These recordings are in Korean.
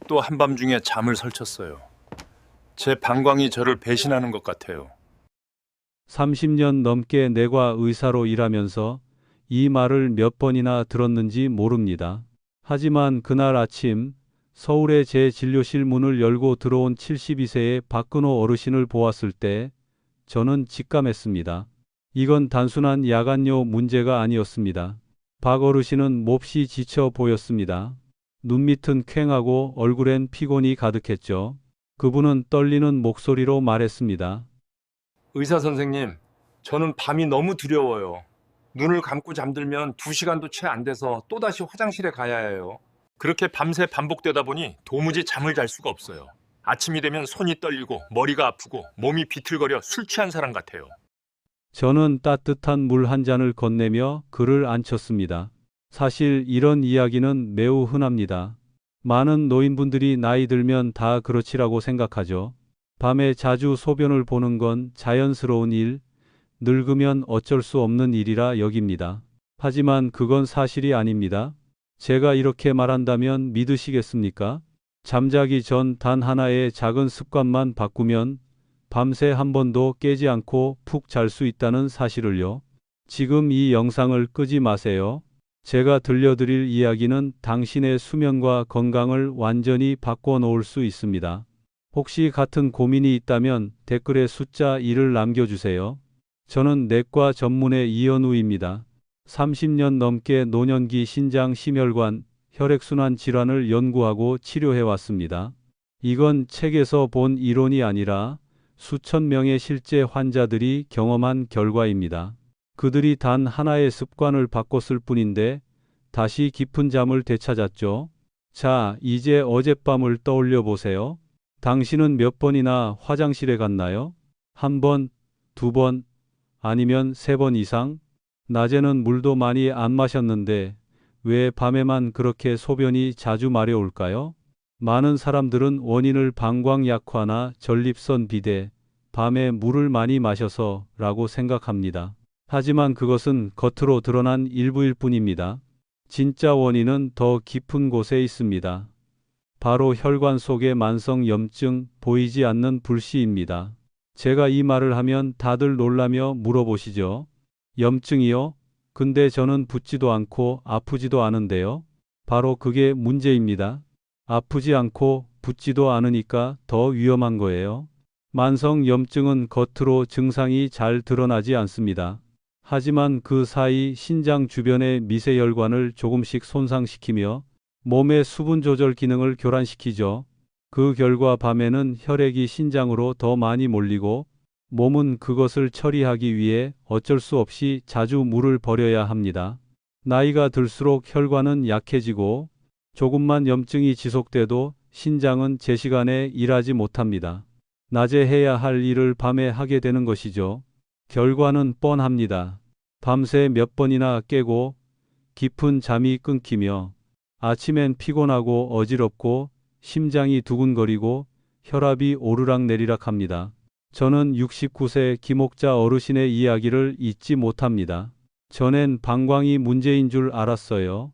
또 한밤중에 잠을 설쳤어요. 제 방광이 저를 배신하는 것 같아요. 30년 넘게 내과 의사로 일하면서 이 말을 몇 번이나 들었는지 모릅니다. 하지만 그날 아침 서울의 제 진료실 문을 열고 들어온 72세의 박근호 어르신을 보았을 때 저는 직감했습니다. 이건 단순한 야간요 문제가 아니었습니다. 박 어르신은 몹시 지쳐 보였습니다. 눈밑은 퀭하고 얼굴엔 피곤이 가득했죠. 그분은 떨리는 목소리로 말했습니다. 의사 선생님, 저는 밤이 너무 두려워요. 눈을 감고 잠들면 2시간도 채 안 돼서 또다시 화장실에 가야 해요. 그렇게 밤새 반복되다 보니 도무지 잠을 잘 수가 없어요. 아침이 되면 손이 떨리고 머리가 아프고 몸이 비틀거려 술 취한 사람 같아요. 저는 따뜻한 물 한 잔을 건네며 그를 안쳤습니다. 사실 이런 이야기는 매우 흔합니다. 많은 노인분들이 나이 들면 다 그렇지라고 생각하죠. 밤에 자주 소변을 보는 건 자연스러운 일, 늙으면 어쩔 수 없는 일이라 여깁니다. 하지만 그건 사실이 아닙니다. 제가 이렇게 말한다면 믿으시겠습니까? 잠자기 전 단 하나의 작은 습관만 바꾸면 밤새 한 번도 깨지 않고 푹 잘 수 있다는 사실을요. 지금 이 영상을 끄지 마세요. 제가 들려드릴 이야기는 당신의 수면과 건강을 완전히 바꿔 놓을 수 있습니다. 혹시 같은 고민이 있다면 댓글에 숫자 1을 남겨주세요. 저는 내과 전문의 이현우입니다. 30년 넘게 노년기 신장 심혈관, 혈액순환 질환을 연구하고 치료해 왔습니다. 이건 책에서 본 이론이 아니라 수천 명의 실제 환자들이 경험한 결과입니다. 그들이 단 하나의 습관을 바꿨을 뿐인데 다시 깊은 잠을 되찾았죠. 자, 이제 어젯밤을 떠올려 보세요. 당신은 몇 번이나 화장실에 갔나요? 한 번, 두 번, 아니면 3번 이상? 낮에는 물도 많이 안 마셨는데 왜 밤에만 그렇게 소변이 자주 마려울까요? 많은 사람들은 원인을 방광 약화나 전립선 비대, 밤에 물을 많이 마셔서 라고 생각합니다. 하지만 그것은 겉으로 드러난 일부일 뿐입니다. 진짜 원인은 더 깊은 곳에 있습니다. 바로 혈관 속의 만성 염증, 보이지 않는 불씨입니다. 제가 이 말을 하면 다들 놀라며 물어보시죠. 염증이요? 근데 저는 붓지도 않고 아프지도 않은데요. 바로 그게 문제입니다. 아프지 않고 붓지도 않으니까 더 위험한 거예요. 만성 염증은 겉으로 증상이 잘 드러나지 않습니다. 하지만 그 사이 신장 주변의 미세혈관을 조금씩 손상시키며 몸의 수분 조절 기능을 교란시키죠. 그 결과 밤에는 혈액이 신장으로 더 많이 몰리고 몸은 그것을 처리하기 위해 어쩔 수 없이 자주 물을 버려야 합니다. 나이가 들수록 혈관은 약해지고 조금만 염증이 지속돼도 신장은 제 시간에 일하지 못합니다. 낮에 해야 할 일을 밤에 하게 되는 것이죠. 결과는 뻔합니다. 밤새 몇 번이나 깨고 깊은 잠이 끊기며 아침엔 피곤하고 어지럽고 심장이 두근거리고 혈압이 오르락내리락 합니다. 저는 69세 김옥자 어르신의 이야기를 잊지 못합니다. 전엔 방광이 문제인 줄 알았어요.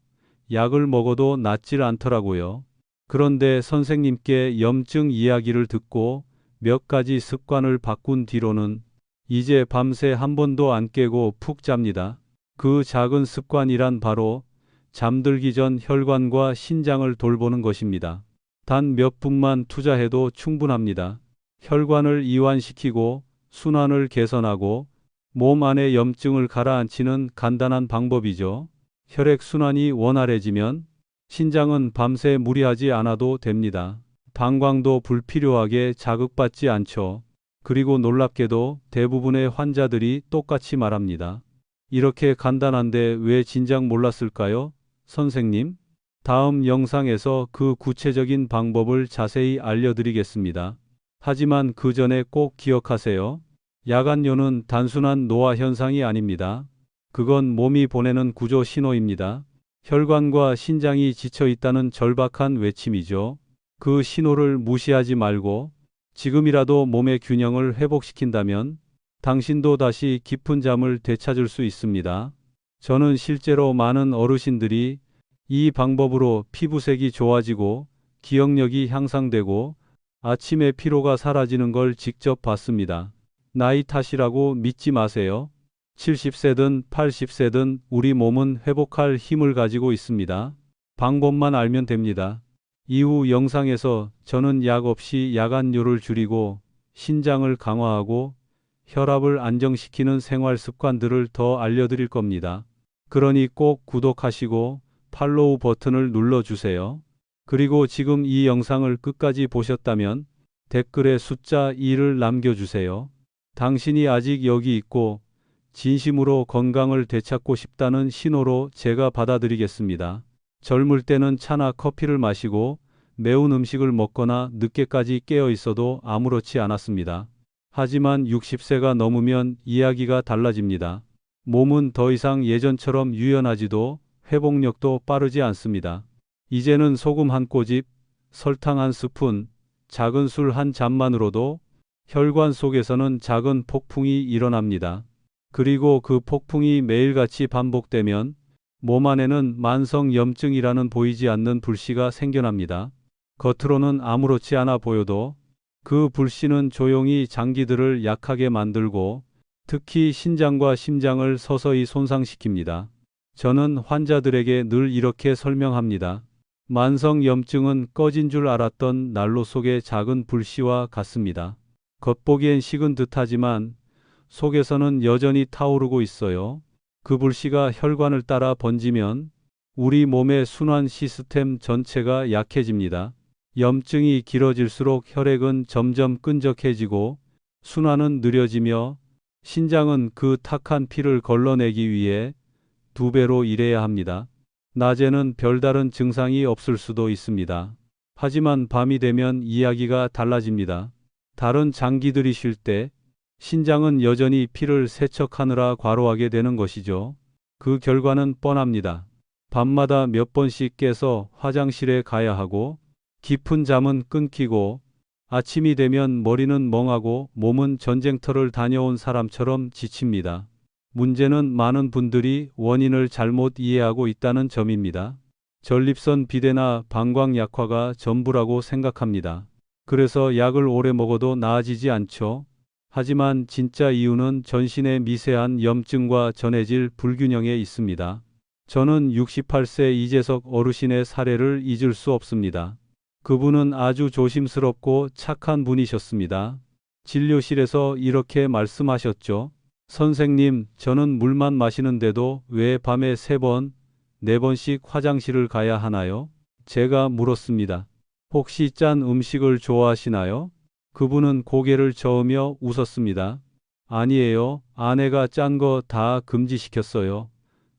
약을 먹어도 낫질 않더라고요. 그런데 선생님께 염증 이야기를 듣고 몇 가지 습관을 바꾼 뒤로는 이제 밤새 한 번도 안 깨고 푹 잡니다. 그 작은 습관이란 바로 잠들기 전 혈관과 신장을 돌보는 것입니다. 단 몇 분만 투자해도 충분합니다. 혈관을 이완시키고 순환을 개선하고 몸 안의 염증을 가라앉히는 간단한 방법이죠. 혈액순환이 원활해지면 신장은 밤새 무리하지 않아도 됩니다. 방광도 불필요하게 자극받지 않죠. 그리고 놀랍게도 대부분의 환자들이 똑같이 말합니다. 이렇게 간단한데 왜 진작 몰랐을까요? 선생님, 다음 영상에서 그 구체적인 방법을 자세히 알려드리겠습니다. 하지만 그 전에 꼭 기억하세요. 야간요는 단순한 노화 현상이 아닙니다. 그건 몸이 보내는 구조 신호입니다. 혈관과 신장이 지쳐 있다는 절박한 외침이죠. 그 신호를 무시하지 말고 지금이라도 몸의 균형을 회복시킨다면 당신도 다시 깊은 잠을 되찾을 수 있습니다. 저는 실제로 많은 어르신들이 이 방법으로 피부색이 좋아지고 기억력이 향상되고 아침에 피로가 사라지는 걸 직접 봤습니다. 나이 탓이라고 믿지 마세요. 70세든 80세든 우리 몸은 회복할 힘을 가지고 있습니다. 방법만 알면 됩니다. 이후 영상에서 저는 약 없이 야간료를 줄이고 신장을 강화하고 혈압을 안정시키는 생활 습관들을 더 알려드릴 겁니다. 그러니 꼭 구독하시고 팔로우 버튼을 눌러주세요. 그리고 지금 이 영상을 끝까지 보셨다면 댓글에 숫자 2를 남겨주세요. 당신이 아직 여기 있고 진심으로 건강을 되찾고 싶다는 신호로 제가 받아들이겠습니다. 젊을 때는 차나 커피를 마시고 매운 음식을 먹거나 늦게까지 깨어 있어도 아무렇지 않았습니다. 하지만 60세가 넘으면 이야기가 달라집니다. 몸은 더 이상 예전처럼 유연하지도 회복력도 빠르지 않습니다. 이제는 소금 한 꼬집, 설탕 한 스푼, 작은 술 한 잔만으로도 혈관 속에서는 작은 폭풍이 일어납니다. 그리고 그 폭풍이 매일같이 반복되면 몸 안에는 만성염증이라는 보이지 않는 불씨가 생겨납니다. 겉으로는 아무렇지 않아 보여도 그 불씨는 조용히 장기들을 약하게 만들고 특히 신장과 심장을 서서히 손상시킵니다. 저는 환자들에게 늘 이렇게 설명합니다. 만성염증은 꺼진 줄 알았던 난로 속의 작은 불씨와 같습니다. 겉보기엔 식은 듯하지만 속에서는 여전히 타오르고 있어요. 그 불씨가 혈관을 따라 번지면 우리 몸의 순환 시스템 전체가 약해집니다. 염증이 길어질수록 혈액은 점점 끈적해지고 순환은 느려지며 신장은 그 탁한 피를 걸러내기 위해 2배로 일해야 합니다. 낮에는 별다른 증상이 없을 수도 있습니다. 하지만 밤이 되면 이야기가 달라집니다. 다른 장기들이 쉴 때 신장은 여전히 피를 세척하느라 과로하게 되는 것이죠. 그 결과는 뻔합니다. 밤마다 몇 번씩 깨서 화장실에 가야 하고 깊은 잠은 끊기고 아침이 되면 머리는 멍하고 몸은 전쟁터를 다녀온 사람처럼 지칩니다. 문제는 많은 분들이 원인을 잘못 이해하고 있다는 점입니다. 전립선 비대나 방광 약화가 전부라고 생각합니다. 그래서 약을 오래 먹어도 나아지지 않죠. 하지만 진짜 이유는 전신의 미세한 염증과 전해질 불균형에 있습니다. 저는 68세 이재석 어르신의 사례를 잊을 수 없습니다. 그분은 아주 조심스럽고 착한 분이셨습니다. 진료실에서 이렇게 말씀하셨죠. 선생님, 저는 물만 마시는데도 왜 밤에 3번, 4번씩 화장실을 가야 하나요? 제가 물었습니다. 혹시 짠 음식을 좋아하시나요? 그분은 고개를 저으며 웃었습니다. 아니에요. 아내가 짠 거 다 금지시켰어요.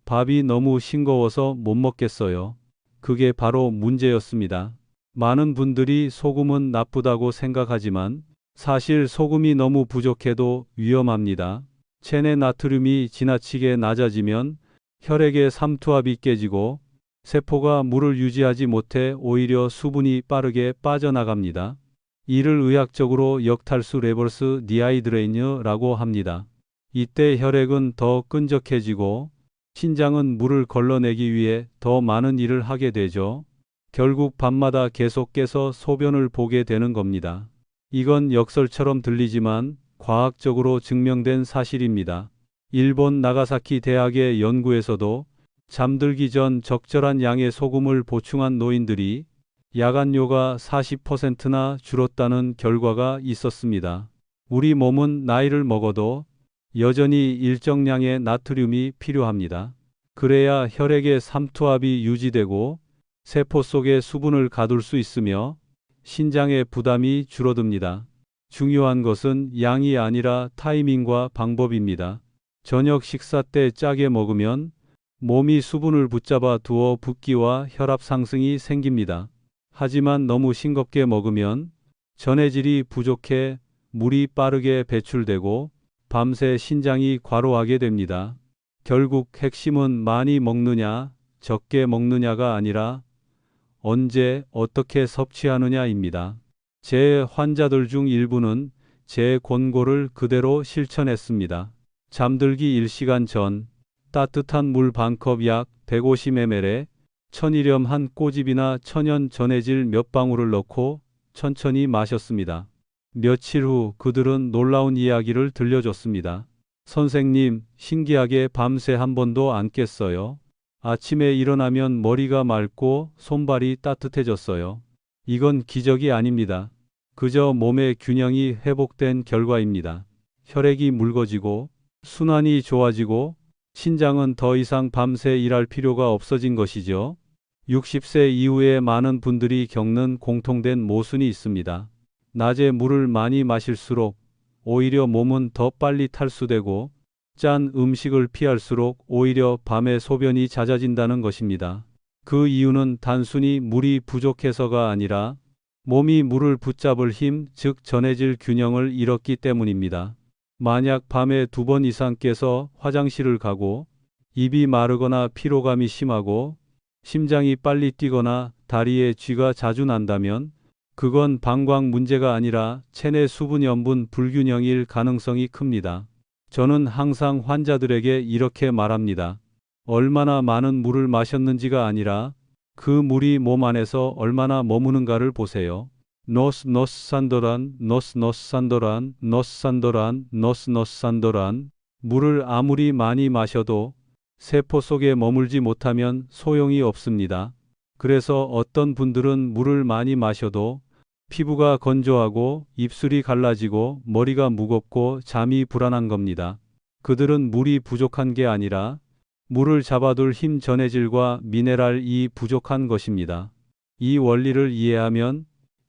밥이 너무 싱거워서 못 먹겠어요. 그게 바로 문제였습니다. 많은 분들이 소금은 나쁘다고 생각하지만 사실 소금이 너무 부족해도 위험합니다. 체내 나트륨이 지나치게 낮아지면 혈액의 삼투압이 깨지고 세포가 물을 유지하지 못해 오히려 수분이 빠르게 빠져나갑니다. 이를 의학적으로 역탈수 레버스 디하이드레이너라고 합니다. 이때 혈액은 더 끈적해지고 신장은 물을 걸러내기 위해 더 많은 일을 하게 되죠. 결국 밤마다 계속 깨서 소변을 보게 되는 겁니다. 이건 역설처럼 들리지만 과학적으로 증명된 사실입니다. 일본 나가사키 대학의 연구에서도 잠들기 전 적절한 양의 소금을 보충한 노인들이 야간료가 40%나 줄었다는 결과가 있었습니다. 우리 몸은 나이를 먹어도 여전히 일정량의 나트륨이 필요합니다. 그래야 혈액의 삼투압이 유지되고 세포 속에 수분을 가둘 수 있으며 신장의 부담이 줄어듭니다. 중요한 것은 양이 아니라 타이밍과 방법입니다. 저녁 식사 때 짜게 먹으면 몸이 수분을 붙잡아 두어 붓기와 혈압 상승이 생깁니다. 하지만 너무 싱겁게 먹으면 전해질이 부족해 물이 빠르게 배출되고 밤새 신장이 과로하게 됩니다. 결국 핵심은 많이 먹느냐, 적게 먹느냐가 아니라 언제, 어떻게 섭취하느냐입니다. 제 환자들 중 일부는 제 권고를 그대로 실천했습니다. 잠들기 1시간 전 따뜻한 물 반컵 약 150ml에 천일염 한 꼬집이나 천연 전해질 몇 방울을 넣고 천천히 마셨습니다. 며칠 후 그들은 놀라운 이야기를 들려줬습니다. 선생님, 신기하게 밤새 한 번도 안 깼어요. 아침에 일어나면 머리가 맑고 손발이 따뜻해졌어요. 이건 기적이 아닙니다. 그저 몸의 균형이 회복된 결과입니다. 혈액이 묽어지고 순환이 좋아지고 신장은 더 이상 밤새 일할 필요가 없어진 것이죠. 60세 이후에 많은 분들이 겪는 공통된 모순이 있습니다. 낮에 물을 많이 마실수록 오히려 몸은 더 빨리 탈수되고 짠 음식을 피할수록 오히려 밤에 소변이 잦아진다는 것입니다. 그 이유는 단순히 물이 부족해서가 아니라 몸이 물을 붙잡을 힘, 즉 전해질 균형을 잃었기 때문입니다. 만약 밤에 2번 이상 깨서 화장실을 가고 입이 마르거나 피로감이 심하고 심장이 빨리 뛰거나 다리에 쥐가 자주 난다면 그건 방광 문제가 아니라 체내 수분 염분 불균형일 가능성이 큽니다. 저는 항상 환자들에게 이렇게 말합니다. 얼마나 많은 물을 마셨는지가 아니라 그 물이 몸 안에서 얼마나 머무는가를 보세요. 노스산도란 물을 아무리 많이 마셔도 세포 속에 머물지 못하면 소용이 없습니다. 그래서 어떤 분들은 물을 많이 마셔도 피부가 건조하고 입술이 갈라지고 머리가 무겁고 잠이 불안한 겁니다. 그들은 물이 부족한 게 아니라 물을 잡아둘 힘 전해질과 미네랄이 부족한 것입니다. 이 원리를 이해하면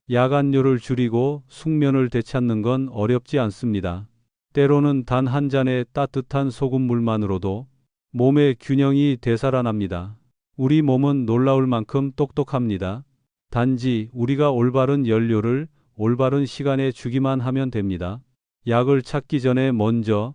야간료를 줄이고 숙면을 되찾는 건 어렵지 않습니다. 때로는 단 한 잔의 따뜻한 소금물만으로도 몸의 균형이 되살아납니다. 우리 몸은 놀라울 만큼 똑똑합니다. 단지 우리가 올바른 연료를 올바른 시간에 주기만 하면 됩니다. 약을 찾기 전에 먼저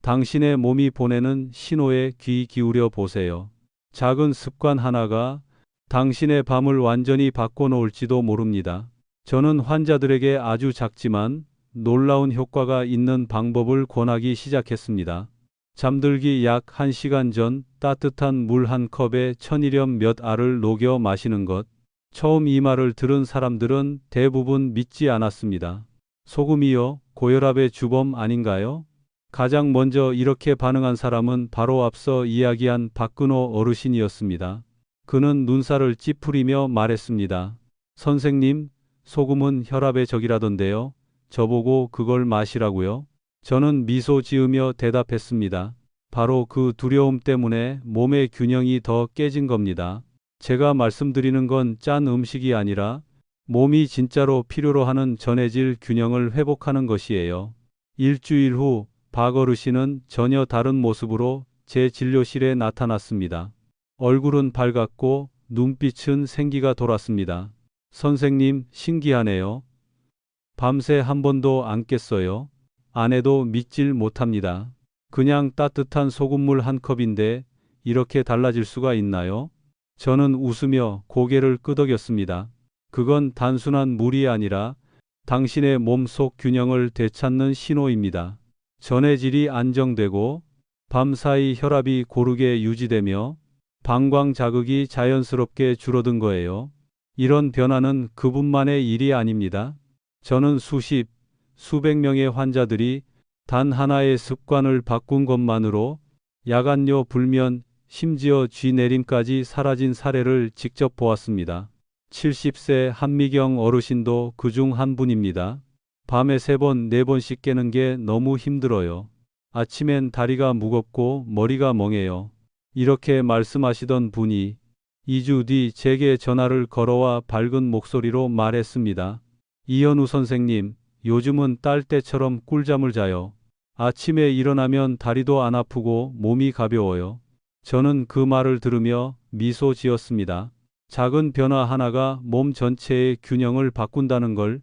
당신의 몸이 보내는 신호에 귀 기울여 보세요. 작은 습관 하나가 당신의 밤을 완전히 바꿔놓을지도 모릅니다. 저는 환자들에게 아주 작지만 놀라운 효과가 있는 방법을 권하기 시작했습니다. 잠들기 약 1시간 전 따뜻한 물 한 컵에 천일염 몇 알을 녹여 마시는 것. 처음 이 말을 들은 사람들은 대부분 믿지 않았습니다. 소금이요? 고혈압의 주범 아닌가요? 가장 먼저 이렇게 반응한 사람은 바로 앞서 이야기한 박근호 어르신이었습니다. 그는 눈살을 찌푸리며 말했습니다. 선생님, 소금은 혈압의 적이라던데요. 저보고 그걸 마시라고요? 저는 미소 지으며 대답했습니다. 바로 그 두려움 때문에 몸의 균형이 더 깨진 겁니다. 제가 말씀드리는 건 짠 음식이 아니라 몸이 진짜로 필요로 하는 전해질 균형을 회복하는 것이에요. 일주일 후 박 어르신은 전혀 다른 모습으로 제 진료실에 나타났습니다. 얼굴은 밝았고 눈빛은 생기가 돌았습니다. 선생님, 신기하네요. 밤새 한 번도 안 깼어요. 안 해도 믿질 못합니다. 그냥 따뜻한 소금물 한 컵인데 이렇게 달라질 수가 있나요? 저는 웃으며 고개를 끄덕였습니다. 그건 단순한 물이 아니라 당신의 몸속 균형을 되찾는 신호입니다. 전해질이 안정되고 밤사이 혈압이 고르게 유지되며 방광 자극이 자연스럽게 줄어든 거예요. 이런 변화는 그분만의 일이 아닙니다. 저는 수백 명의 환자들이 단 하나의 습관을 바꾼 것만으로 야간료 불면, 심지어 쥐 내림까지 사라진 사례를 직접 보았습니다. 70세 한미경 어르신도 그중 한 분입니다. 밤에 3번, 4번씩 깨는 게 너무 힘들어요. 아침엔 다리가 무겁고 머리가 멍해요. 이렇게 말씀하시던 분이 2주 뒤 제게 전화를 걸어와 밝은 목소리로 말했습니다. 이현우 선생님, 요즘은 딸 때처럼 꿀잠을 자요. 아침에 일어나면 다리도 안 아프고 몸이 가벼워요. 저는 그 말을 들으며 미소 지었습니다. 작은 변화 하나가 몸 전체의 균형을 바꾼다는 걸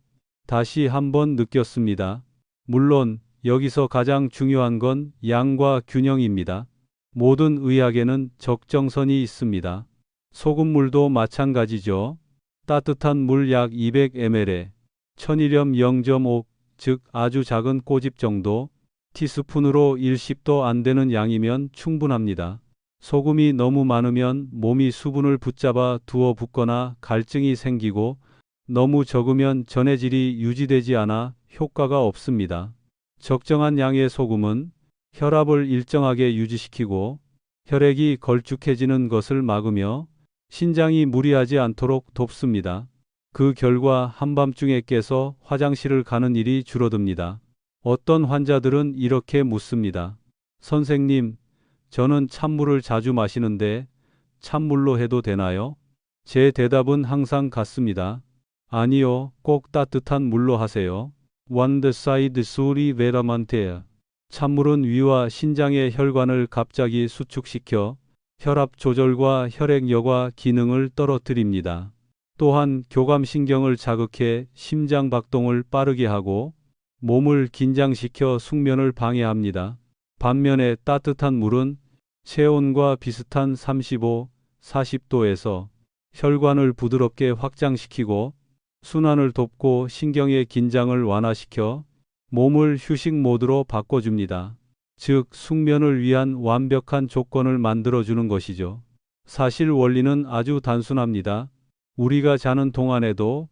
다시 한번 느꼈습니다. 물론 여기서 가장 중요한 건 양과 균형입니다. 모든 의학에는 적정선이 있습니다. 소금물도 마찬가지죠. 따뜻한 물 약 200ml에 천일염 0.5, 즉 아주 작은 꼬집 정도, 티스푼으로 1십도 안 되는 양이면 충분합니다. 소금이 너무 많으면 몸이 수분을 붙잡아 두어 붓거나 갈증이 생기고 너무 적으면 전해질이 유지되지 않아 효과가 없습니다. 적정한 양의 소금은 혈압을 일정하게 유지시키고 혈액이 걸쭉해지는 것을 막으며 신장이 무리하지 않도록 돕습니다. 그 결과 한밤중에 깨서 화장실을 가는 일이 줄어듭니다. 어떤 환자들은 이렇게 묻습니다. 선생님, 저는 찬물을 자주 마시는데 찬물로 해도 되나요? 제 대답은 항상 같습니다. 아니요, 꼭 따뜻한 물로 하세요. One side suri veramante. 찬물은 위와 신장의 혈관을 갑자기 수축시켜 혈압 조절과 혈액 여과 기능을 떨어뜨립니다. 또한 교감신경을 자극해 심장 박동을 빠르게 하고 몸을 긴장시켜 숙면을 방해합니다. 반면에 따뜻한 물은 체온과 비슷한 35, 40도에서 혈관을 부드럽게 확장시키고 순환을 돕고 신경의 긴장을 완화시켜 몸을 휴식 모드로 바꿔줍니다. 즉, 숙면을 위한 완벽한 조건을 만들어주는 것이죠. 사실 원리는 아주 단순합니다. 우리가 자는 동안에도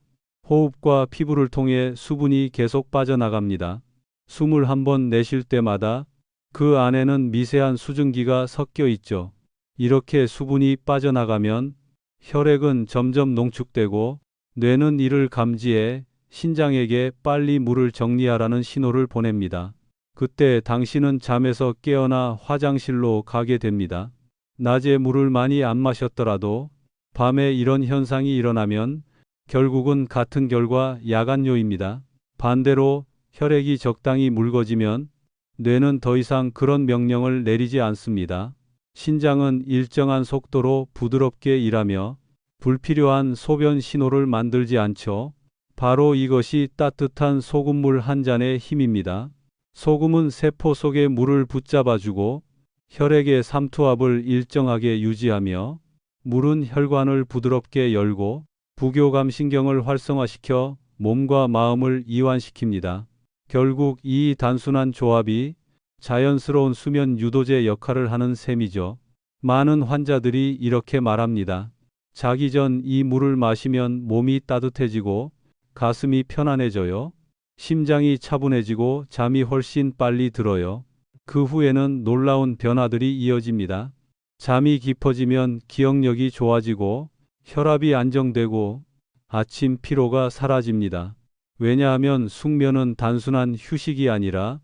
호흡과 피부를 통해 수분이 계속 빠져나갑니다. 숨을 한번 내쉴 때마다 그 안에는 미세한 수증기가 섞여 있죠. 이렇게 수분이 빠져나가면 혈액은 점점 농축되고 뇌는 이를 감지해 신장에게 빨리 물을 정리하라는 신호를 보냅니다. 그때 당신은 잠에서 깨어나 화장실로 가게 됩니다. 낮에 물을 많이 안 마셨더라도 밤에 이런 현상이 일어나면 결국은 같은 결과 야간요입니다. 반대로 혈액이 적당히 묽어지면 뇌는 더 이상 그런 명령을 내리지 않습니다. 신장은 일정한 속도로 부드럽게 일하며 불필요한 소변 신호를 만들지 않죠. 바로 이것이 따뜻한 소금물 한 잔의 힘입니다. 소금은 세포 속의 물을 붙잡아주고 혈액의 삼투압을 일정하게 유지하며 물은 혈관을 부드럽게 열고 부교감신경을 활성화시켜 몸과 마음을 이완시킵니다. 결국 이 단순한 조합이 자연스러운 수면 유도제 역할을 하는 셈이죠. 많은 환자들이 이렇게 말합니다. 자기 전 이 물을 마시면 몸이 따뜻해지고 가슴이 편안해져요. 심장이 차분해지고 잠이 훨씬 빨리 들어요. 그 후에는 놀라운 변화들이 이어집니다. 잠이 깊어지면 기억력이 좋아지고 혈압이 안정되고 아침 피로가 사라집니다. 왜냐하면 숙면은 단순한 휴식이 아니라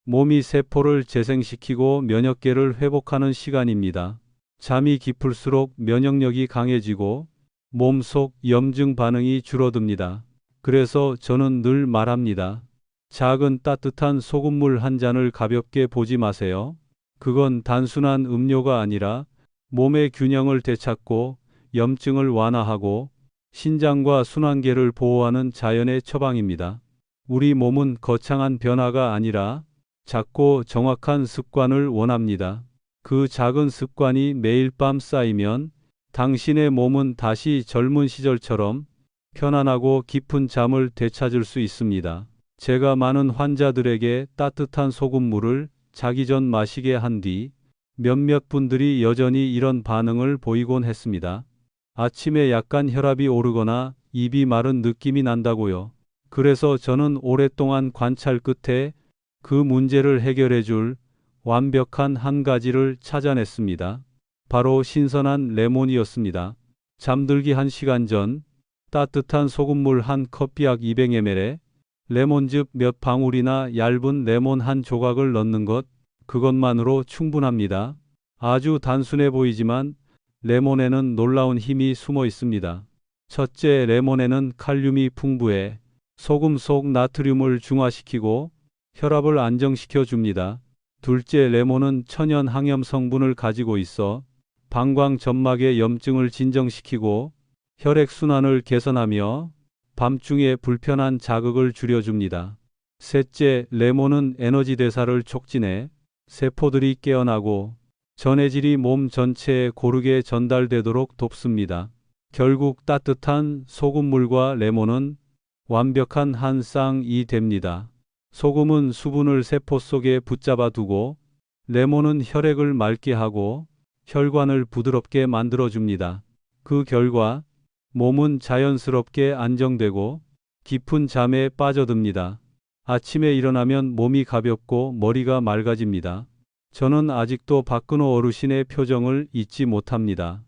몸이 세포를 재생시키고 면역계를 회복하는 시간입니다. 잠이 깊을수록 면역력이 강해지고 몸속 염증 반응이 줄어듭니다. 그래서 저는 늘 말합니다. 작은 따뜻한 소금물 한 잔을 가볍게 보지 마세요. 그건 단순한 음료가 아니라 몸의 균형을 되찾고 염증을 완화하고 신장과 순환계를 보호하는 자연의 처방입니다. 우리 몸은 거창한 변화가 아니라 작고 정확한 습관을 원합니다. 그 작은 습관이 매일 밤 쌓이면 당신의 몸은 다시 젊은 시절처럼 편안하고 깊은 잠을 되찾을 수 있습니다. 제가 많은 환자들에게 따뜻한 소금물을 자기 전 마시게 한 뒤 몇몇 분들이 여전히 이런 반응을 보이곤 했습니다. 아침에 약간 혈압이 오르거나 입이 마른 느낌이 난다고요. 그래서 저는 오랫동안 관찰 끝에 그 문제를 해결해 줄 완벽한 한 가지를 찾아냈습니다. 바로 신선한 레몬이었습니다. 잠들기 1시간 전 따뜻한 소금물 한 커피약 200ml에 레몬즙 몇 방울이나 얇은 레몬 한 조각을 넣는 것, 그것만으로 충분합니다. 아주 단순해 보이지만 레몬에는 놀라운 힘이 숨어 있습니다. 첫째, 레몬에는 칼륨이 풍부해 소금 속 나트륨을 중화시키고 혈압을 안정시켜 줍니다. 둘째, 레몬은 천연 항염 성분을 가지고 있어 방광 점막의 염증을 진정시키고 혈액 순환을 개선하며 밤중에 불편한 자극을 줄여줍니다. 셋째, 레몬은 에너지 대사를 촉진해 세포들이 깨어나고 전해질이 몸 전체에 고르게 전달되도록 돕습니다. 결국 따뜻한 소금물과 레몬은 완벽한 한 쌍이 됩니다. 소금은 수분을 세포 속에 붙잡아 두고 레몬은 혈액을 맑게 하고 혈관을 부드럽게 만들어줍니다. 그 결과 몸은 자연스럽게 안정되고 깊은 잠에 빠져듭니다. 아침에 일어나면 몸이 가볍고 머리가 맑아집니다. 저는 아직도 박근호 어르신의 표정을 잊지 못합니다.